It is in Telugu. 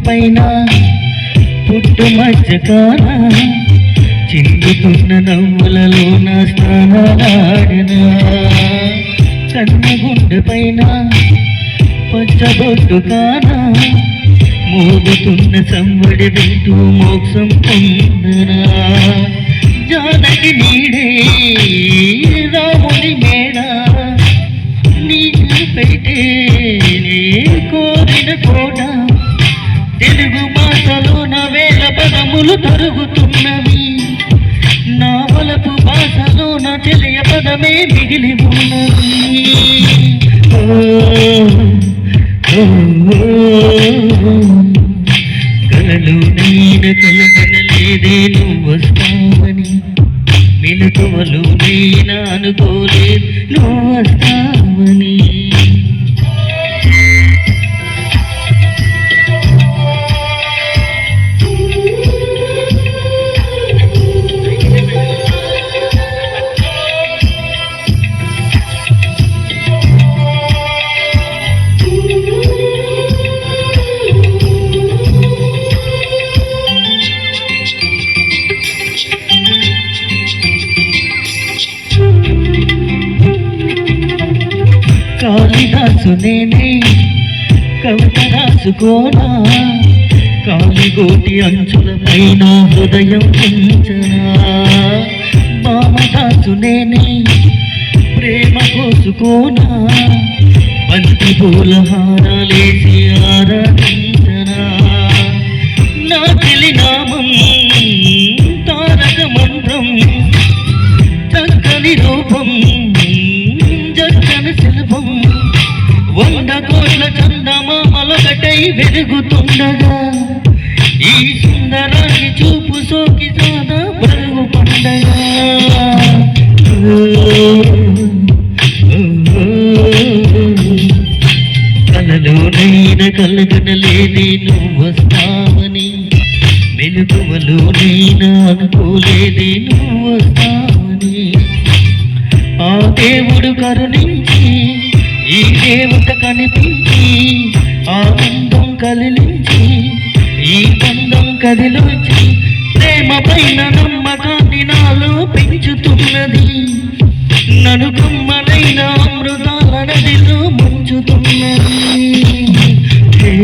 పైన పుట్టు మధ్యకాన చిందుతున్న నవ్వులలో నా స్నానాలాడిన కన్నుగుండె పైన పచ్చబొట్టు కాన మోగుతున్న సంవడి వింటూ మోక్షం పొందనా జానకి నీడే రాముని మేడ నీకు పెట్టే కోరిన కోట తెలుగు భాషలో నా వేల పదములు తరుగుతున్నవి నా వలపు భాషలో నా తెలియ పదమే మిగిలి ఉన్నది కలలు నేను కలగనలేదే నువ్వు వస్తావని మెలకువలు నేను అనుకోలేదు నువ్వు వస్తావని కాళిదాసు నేనే కవిత రాసుకోనా కాలిగోటి అంచుల పైన హృదయం ఉంచనా బామదాసు నేనే ప్రేమ కోసుకోనా బంతి పూల హారాలేసి ఆరాధించనా నా తెలినామం తారక మంత్రం చక్కని రూపం శిల్పం 100 కోట్ల చందమామలొకటై వెలుగుతుండగా ఈ సుందరాన్ని చూపు సోకి సాదా పరుగు పండగా కలలోనైనా కలగనలేదే నువ్వు వస్తావని మెలకువలో నైనా అనుకోలేదే నువ్వు వస్తావని ఆ దేవుడు కరుణించి ఈ దేవత కనిపించి ఆనందం కలిలించి ఈ బంధం కదిలోచి ప్రేమ పైన నమ్మకాన్ని నాలో పెంచుతున్నది నన్ను కమ్మనైన అమృతాల నదిలో ముంచుతున్నది హే